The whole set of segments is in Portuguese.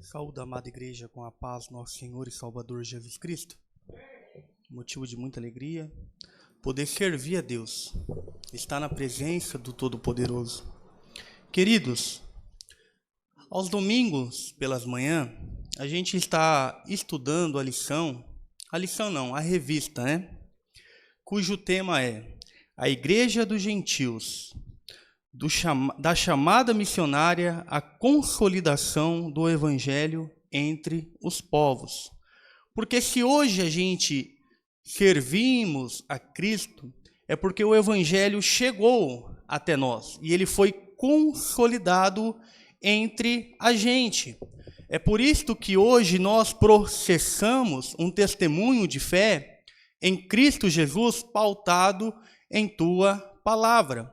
Saúde, amada igreja, com a paz do nosso Senhor e Salvador Jesus Cristo. Motivo de muita alegria, poder servir a Deus, estar na presença do Todo-Poderoso. Queridos, aos domingos, pelas manhãs, a gente está estudando a revista, né? Cujo tema é a Igreja dos Gentios, da chamada missionária à consolidação do Evangelho entre os povos. Porque se hoje a gente servimos a Cristo, é porque o Evangelho chegou até nós e ele foi consolidado entre a gente. É por isso que hoje nós processamos um testemunho de fé em Cristo Jesus pautado em tua palavra.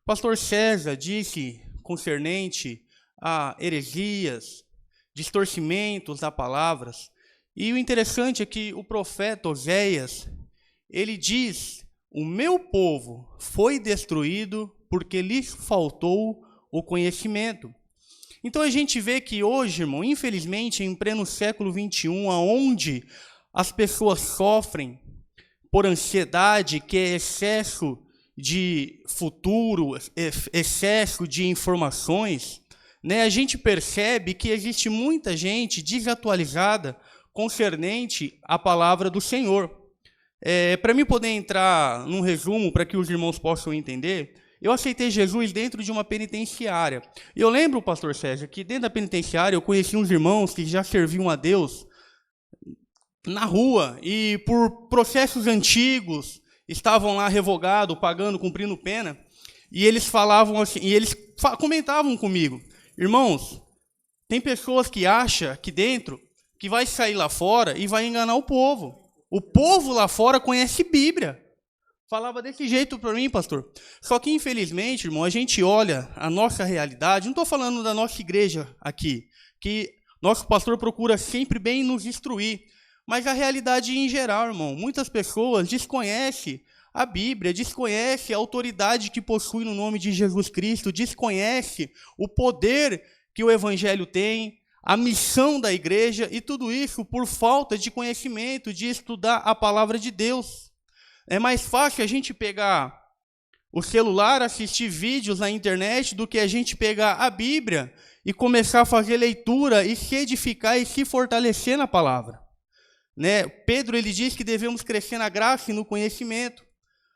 O pastor César disse concernente a heresias, distorcimentos da palavras. E o interessante é que o profeta Oséias, ele diz: o meu povo foi destruído porque lhes faltou o conhecimento. Então a gente vê que hoje, irmão, infelizmente, em pleno século XXI, onde as pessoas sofrem por ansiedade, que é excesso de futuro, excesso de informações, né, a gente percebe que existe muita gente desatualizada concernente à palavra do Senhor. Para mim poder entrar num resumo, para que os irmãos possam entender, eu aceitei Jesus dentro de uma penitenciária. Eu lembro, pastor César, que dentro da penitenciária eu conheci uns irmãos que já serviam a Deus na rua e por processos antigos estavam lá revogados, pagando, cumprindo pena, e eles falavam assim, e eles comentavam comigo: irmãos, tem pessoas que acham aqui dentro que vai sair lá fora e vai enganar o povo. O povo lá fora conhece Bíblia. Falava desse jeito para mim, pastor. Só que, infelizmente, irmão, a gente olha a nossa realidade, não estou falando da nossa igreja aqui, que nosso pastor procura sempre bem nos instruir, mas a realidade em geral, irmão. Muitas pessoas desconhecem a Bíblia, desconhecem a autoridade que possui no nome de Jesus Cristo, desconhecem o poder que o Evangelho tem, a missão da igreja, e tudo isso por falta de conhecimento, de estudar a palavra de Deus. É mais fácil a gente pegar o celular, assistir vídeos na internet, do que a gente pegar a Bíblia e começar a fazer leitura e se edificar e se fortalecer na palavra. Né? Pedro, ele diz que devemos crescer na graça e no conhecimento.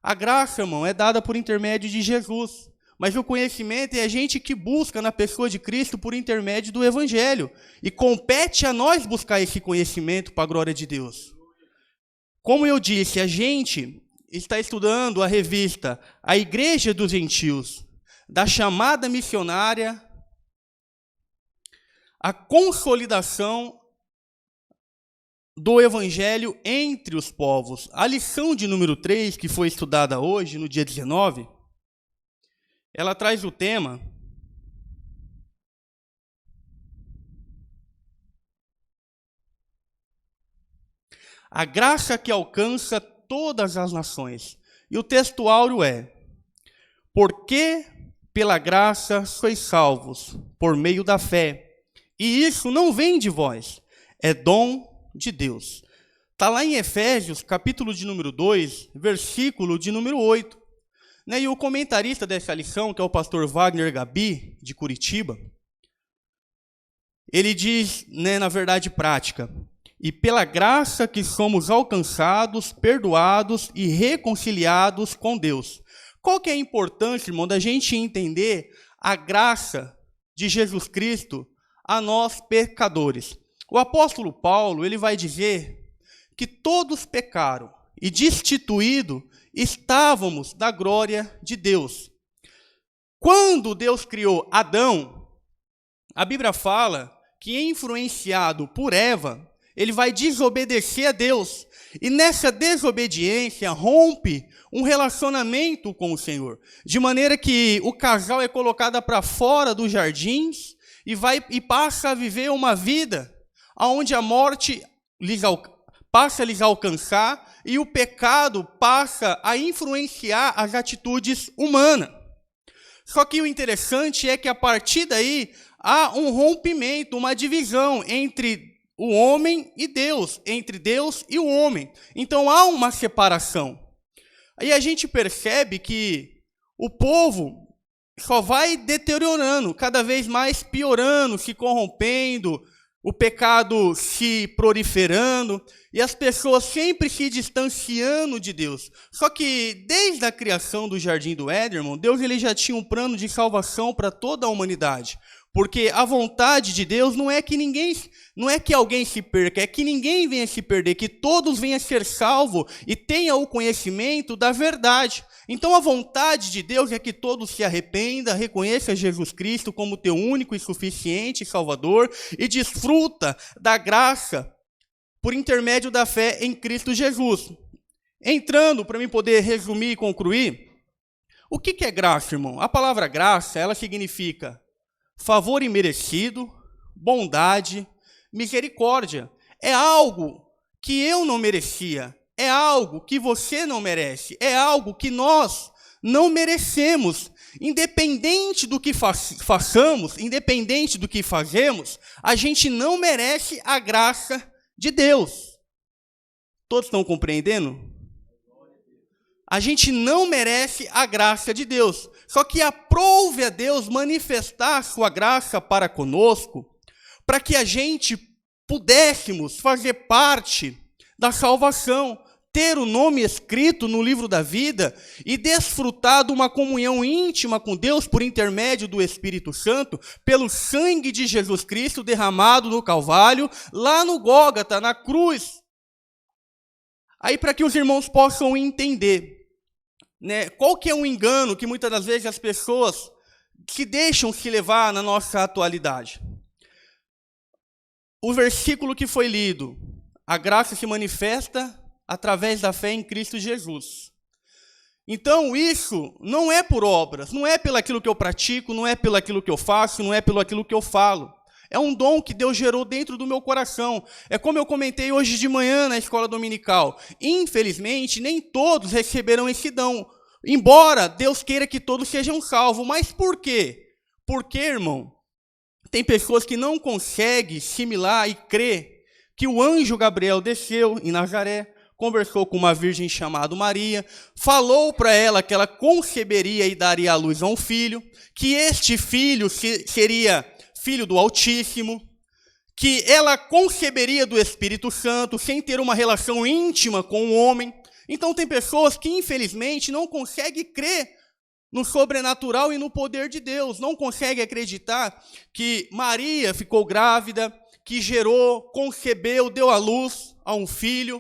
A graça, irmão, é dada por intermédio de Jesus. Mas o conhecimento é a gente que busca na pessoa de Cristo por intermédio do Evangelho. E compete a nós buscar esse conhecimento para a glória de Deus. Como eu disse, a gente está estudando a revista A Igreja dos Gentios, da chamada missionária à consolidação do Evangelho entre os povos. A lição de número 3, que foi estudada hoje, no dia 19, ela traz o tema a graça que alcança todas as nações. E o texto áureo é: porque pela graça sois salvos, por meio da fé. E isso não vem de vós, é dom de Deus. Está lá em Efésios, capítulo de número 2, versículo de número 8. Né? E o comentarista dessa lição, que é o pastor Wagner Gabi, de Curitiba, ele diz, né, na verdade prática: e pela graça que somos alcançados, perdoados e reconciliados com Deus. Qual que é a importância, irmão, da gente entender a graça de Jesus Cristo a nós pecadores? O apóstolo Paulo, ele vai dizer que todos pecaram e destituídos estávamos da glória de Deus. Quando Deus criou Adão, a Bíblia fala que, influenciado por Eva, ele vai desobedecer a Deus. E nessa desobediência rompe um relacionamento com o Senhor. De maneira que o casal é colocado para fora dos jardins e passa a viver uma vida onde a morte passa a lhes alcançar e o pecado passa a influenciar as atitudes humanas. Só que o interessante é que, a partir daí, há um rompimento, uma divisão entre o homem e Deus, entre Deus e o homem. Então há uma separação. Aí a gente percebe que o povo só vai deteriorando, cada vez mais piorando, se corrompendo, o pecado se proliferando e as pessoas sempre se distanciando de Deus. Só que desde a criação do Jardim do Éden, irmão, Deus ele já tinha um plano de salvação para toda a humanidade. Porque a vontade de Deus não é que alguém se perca, é que ninguém venha se perder, que todos venham a ser salvos e tenham o conhecimento da verdade. Então a vontade de Deus é que todos se arrependam, reconheçam Jesus Cristo como teu único e suficiente Salvador e desfruta da graça por intermédio da fé em Cristo Jesus. Entrando, para mim poder resumir e concluir, o que é graça, irmão? A palavra graça, ela significa favor imerecido, bondade, misericórdia. É algo que eu não merecia, é algo que você não merece, é algo que nós não merecemos. Independente do que façamos, independente do que fazemos, a gente não merece a graça de Deus. Todos estão compreendendo? A gente não merece a graça de Deus. Só que aprove a Deus manifestar a sua graça para conosco, para que a gente pudéssemos fazer parte da salvação, ter o nome escrito no livro da vida e desfrutar de uma comunhão íntima com Deus por intermédio do Espírito Santo, pelo sangue de Jesus Cristo derramado no Calvário, lá no Gólgota, na cruz. Aí para que os irmãos possam entender, né, qual que é um engano que muitas das vezes as pessoas se deixam se levar na nossa atualidade. O versículo que foi lido, a graça se manifesta através da fé em Cristo Jesus. Então isso não é por obras, não é pelo aquilo que eu pratico, não é pelo aquilo que eu faço, não é pelo aquilo que eu falo. É um dom que Deus gerou dentro do meu coração. É como eu comentei hoje de manhã na escola dominical. Infelizmente, nem todos receberão esse dom. Embora Deus queira que todos sejam salvos. Mas por quê? Porque, irmão, tem pessoas que não conseguem assimilar e crer que o anjo Gabriel desceu em Nazaré, conversou com uma virgem chamada Maria, falou para ela que ela conceberia e daria à luz a um filho, que este filho seria filho do Altíssimo, que ela conceberia do Espírito Santo sem ter uma relação íntima com o homem. Então tem pessoas que infelizmente não conseguem crer no sobrenatural e no poder de Deus, não conseguem acreditar que Maria ficou grávida, que gerou, concebeu, deu à luz a um filho,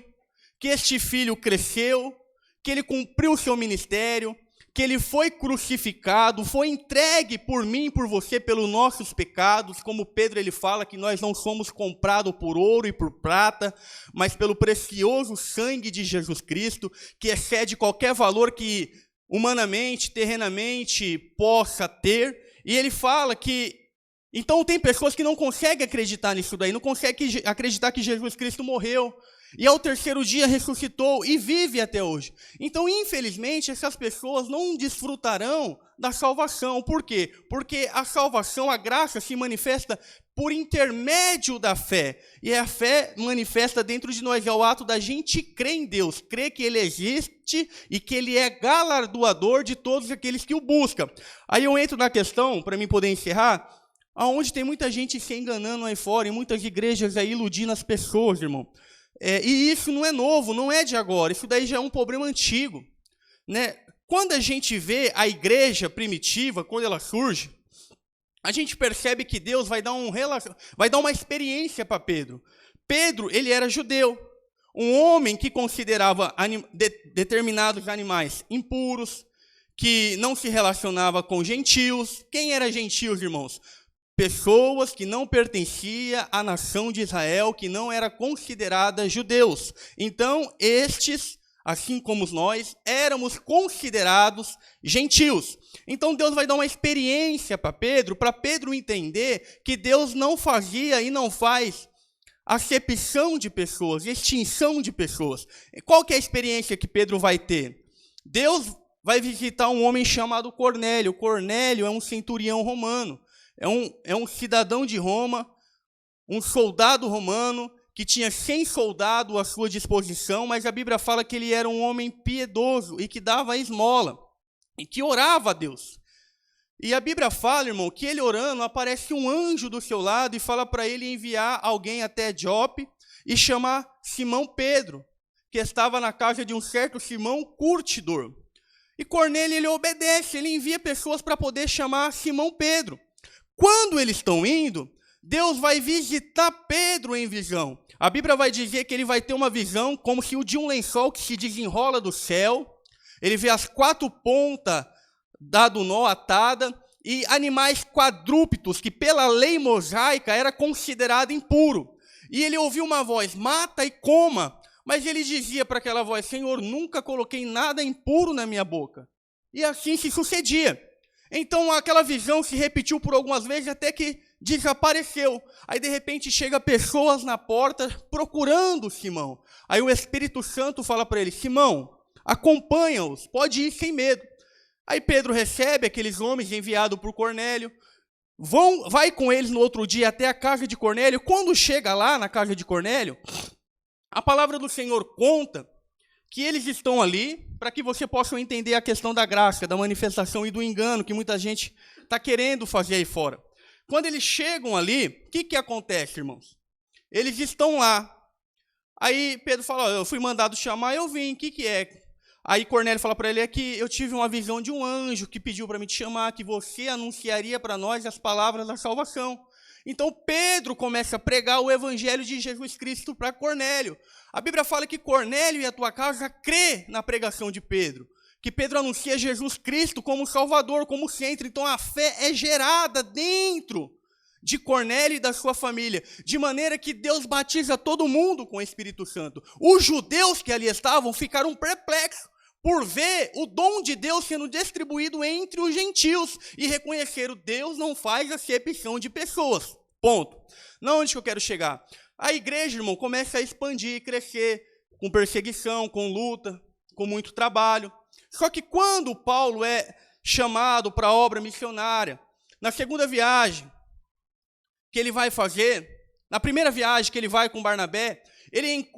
que este filho cresceu, que ele cumpriu o seu ministério, que ele foi crucificado, foi entregue por mim e por você pelos nossos pecados, como Pedro ele fala que nós não somos comprados por ouro e por prata, mas pelo precioso sangue de Jesus Cristo, que excede qualquer valor que humanamente, terrenamente possa ter. E ele fala que, então tem pessoas que não conseguem acreditar nisso daí, não conseguem acreditar que Jesus Cristo morreu, e ao terceiro dia ressuscitou e vive até hoje. Então, infelizmente, essas pessoas não desfrutarão da salvação. Por quê? Porque a salvação, a graça, se manifesta por intermédio da fé. E a fé manifesta dentro de nós, é o ato da gente crer em Deus, crer que Ele existe e que Ele é galardoador de todos aqueles que o buscam. Aí eu entro na questão, para mim poder encerrar, aonde tem muita gente se enganando aí fora, e muitas igrejas aí iludindo as pessoas, irmão. E isso não é novo, não é de agora, isso daí já é um problema antigo, né? Quando a gente vê a igreja primitiva, quando ela surge, a gente percebe que Deus vai dar uma experiência para Pedro. Pedro, ele era judeu, um homem que considerava determinados animais impuros, que não se relacionava com gentios. Quem era gentios, irmãos? Pessoas que não pertenciam à nação de Israel, que não eram consideradas judeus. Então, estes, assim como nós, éramos considerados gentios. Então, Deus vai dar uma experiência para Pedro entender que Deus não fazia e não faz acepção de pessoas, extinção de pessoas. Qual que é a experiência que Pedro vai ter? Deus vai visitar um homem chamado Cornélio. Cornélio é um centurião romano. É um cidadão de Roma, um soldado romano, que tinha 100 soldados à sua disposição, mas a Bíblia fala que ele era um homem piedoso e que dava esmola, e que orava a Deus. E a Bíblia fala, irmão, que ele orando, aparece um anjo do seu lado e fala para ele enviar alguém até Jope e chamar Simão Pedro, que estava na casa de um certo Simão curtidor. E Cornélio, ele obedece, ele envia pessoas para poder chamar Simão Pedro. Quando eles estão indo, Deus vai visitar Pedro em visão. A Bíblia vai dizer que ele vai ter uma visão como se o de um lençol que se desenrola do céu. Ele vê as 4 pontas dado nó atada e animais quadrúpedos que pela lei mosaica era considerado impuro. E ele ouviu uma voz: mata e coma. Mas ele dizia para aquela voz: Senhor, nunca coloquei nada impuro na minha boca. E assim se sucedia. Então aquela visão se repetiu por algumas vezes até que desapareceu. Aí de repente chega pessoas na porta procurando Simão. Aí o Espírito Santo fala para ele: Simão, acompanha-os, pode ir sem medo. Aí Pedro recebe aqueles homens enviados por Cornélio, vai com eles no outro dia até a casa de Cornélio. Quando chega lá na casa de Cornélio, a palavra do Senhor conta que eles estão ali para que você possa entender a questão da graça, da manifestação e do engano que muita gente está querendo fazer aí fora. Quando eles chegam ali, o que acontece, irmãos? Eles estão lá. Aí Pedro fala: eu fui mandado chamar, eu vim, o que é? Aí Cornélio fala para ele: é que eu tive uma visão de um anjo que pediu para me te chamar, que você anunciaria para nós as palavras da salvação. Então Pedro começa a pregar o evangelho de Jesus Cristo para Cornélio. A Bíblia fala que Cornélio e a tua casa crê na pregação de Pedro, que Pedro anuncia Jesus Cristo como Salvador, como centro. Então a fé é gerada dentro de Cornélio e da sua família, de maneira que Deus batiza todo mundo com o Espírito Santo. Os judeus que ali estavam ficaram perplexos por ver o dom de Deus sendo distribuído entre os gentios e reconheceram: Deus não faz acepção de pessoas. Ponto. Não, onde que eu quero chegar? A igreja, irmão, começa a expandir, crescer, com perseguição, com luta, com muito trabalho. Só que quando Paulo é chamado para a obra missionária, na segunda viagem que ele vai fazer, na primeira viagem que ele vai com Barnabé,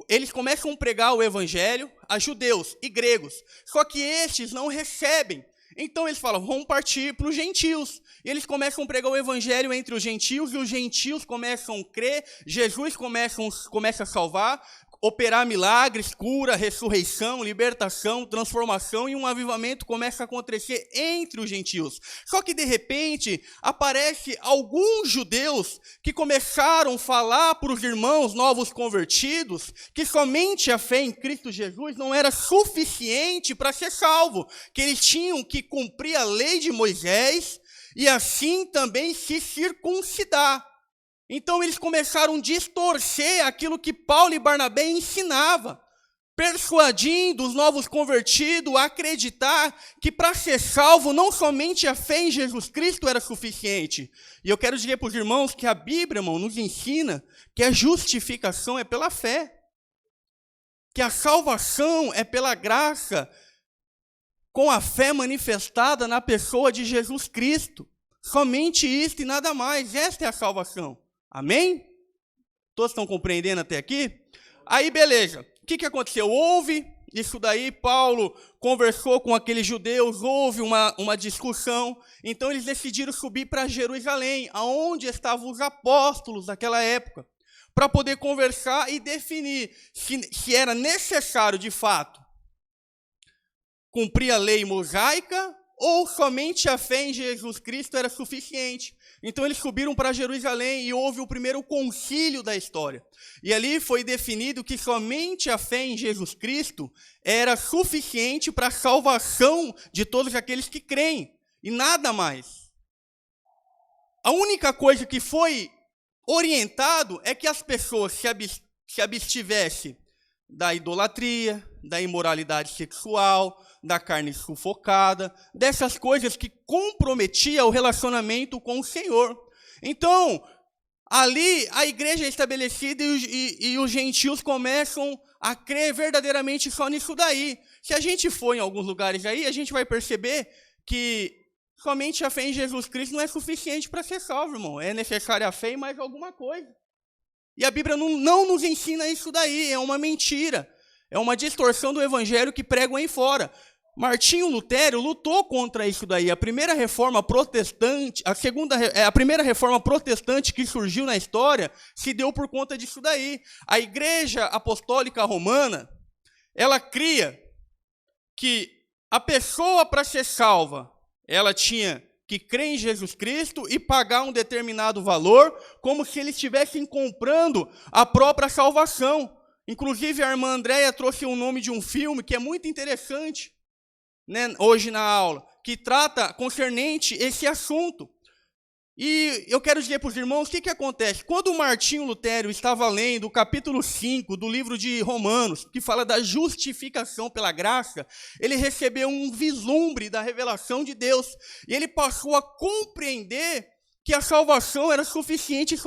eles começam a pregar o evangelho a judeus e gregos, só que estes não recebem. Então eles falam: vamos partir para os gentios. E eles começam a pregar o evangelho entre os gentios, e os gentios começam a crer, Jesus começa a salvar, operar milagres, cura, ressurreição, libertação, transformação, e um avivamento começa a acontecer entre os gentios. Só que de repente aparece alguns judeus que começaram a falar para os irmãos novos convertidos que somente a fé em Cristo Jesus não era suficiente para ser salvo, que eles tinham que cumprir a lei de Moisés e assim também se circuncidar. Então eles começaram a distorcer aquilo que Paulo e Barnabé ensinavam, persuadindo os novos convertidos a acreditar que para ser salvo não somente a fé em Jesus Cristo era suficiente. E eu quero dizer para os irmãos que a Bíblia, irmão, nos ensina que a justificação é pela fé, que a salvação é pela graça, com a fé manifestada na pessoa de Jesus Cristo. Somente isto e nada mais. Esta é a salvação. Amém? Todos estão compreendendo até aqui? Aí, beleza. O que aconteceu? Houve isso daí, Paulo conversou com aqueles judeus, houve uma discussão. Então, eles decidiram subir para Jerusalém, aonde estavam os apóstolos daquela época, para poder conversar e definir se era necessário, de fato, cumprir a lei mosaica ou somente a fé em Jesus Cristo era suficiente. Então eles subiram para Jerusalém e houve o primeiro concílio da história. E ali foi definido que somente a fé em Jesus Cristo era suficiente para a salvação de todos aqueles que creem, e nada mais. A única coisa que foi orientado é que as pessoas se abstivessem da idolatria, da imoralidade sexual, da carne sufocada, dessas coisas que comprometiam o relacionamento com o Senhor. Então, ali a igreja é estabelecida e os gentios começam a crer verdadeiramente só nisso daí. Se a gente for em alguns lugares aí, a gente vai perceber que Somente a fé em Jesus Cristo não é suficiente para ser salvo, irmão. É necessária a fé e mais alguma coisa. E a Bíblia não nos ensina isso daí, é uma mentira. É uma distorção do evangelho que pregam aí fora. Martinho Lutero lutou contra isso daí. A primeira reforma protestante, a primeira reforma protestante que surgiu na história se deu por conta disso daí. A Igreja Apostólica Romana, ela cria que a pessoa, para ser salva, ela tinha que crer em Jesus Cristo e pagar um determinado valor, como se eles estivessem comprando a própria salvação. Inclusive, a irmã Andréia trouxe o nome de um filme que é muito interessante, né, hoje na aula, que trata concernente esse assunto. E eu quero dizer para os irmãos o que acontece. Quando o Martinho Lutero estava lendo o capítulo 5 do livro de Romanos, que fala da justificação pela graça, ele recebeu um vislumbre da revelação de Deus. E ele passou a compreender que a salvação era suficiente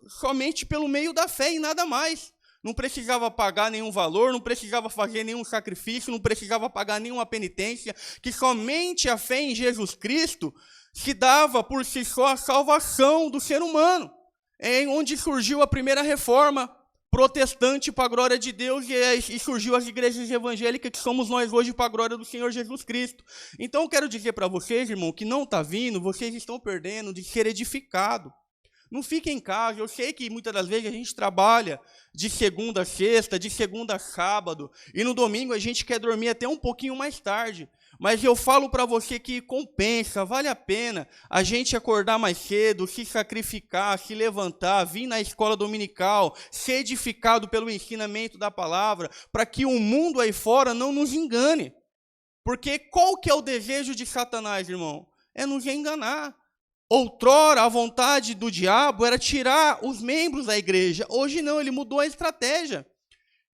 somente pelo meio da fé e nada mais. Não precisava pagar nenhum valor, não precisava fazer nenhum sacrifício, não precisava pagar nenhuma penitência, que somente a fé em Jesus Cristo se dava por si só a salvação do ser humano. É onde surgiu a primeira reforma protestante para a glória de Deus e surgiu as igrejas evangélicas que somos nós hoje para a glória do Senhor Jesus Cristo. Então eu quero dizer para vocês, irmão, que não está vindo, vocês estão perdendo de ser edificado. Não fiquem em casa, eu sei que muitas das vezes a gente trabalha de segunda a sexta, de segunda a sábado, e no domingo a gente quer dormir até um pouquinho mais tarde. Mas eu falo para você que compensa, vale a pena a gente acordar mais cedo, se sacrificar, se levantar, vir na escola dominical, ser edificado pelo ensinamento da palavra, para que o mundo aí fora não nos engane. Porque qual que é o desejo de Satanás, irmão? É nos enganar. Outrora, a vontade do diabo era tirar os membros da igreja. Hoje não, ele mudou a estratégia.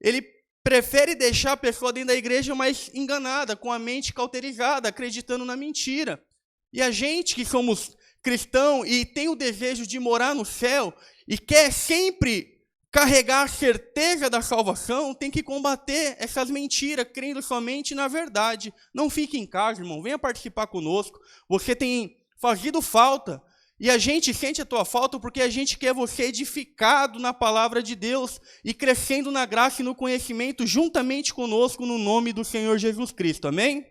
Ele prefere deixar a pessoa dentro da igreja mais enganada, com a mente cauterizada, acreditando na mentira. E a gente que somos cristãos e tem o desejo de morar no céu e quer sempre carregar a certeza da salvação, tem que combater essas mentiras, crendo somente na verdade. Não fique em casa, irmão, venha participar conosco. Você tem fazido falta, e a gente sente a tua falta porque a gente quer você edificado na palavra de Deus e crescendo na graça e no conhecimento juntamente conosco no nome do Senhor Jesus Cristo, amém?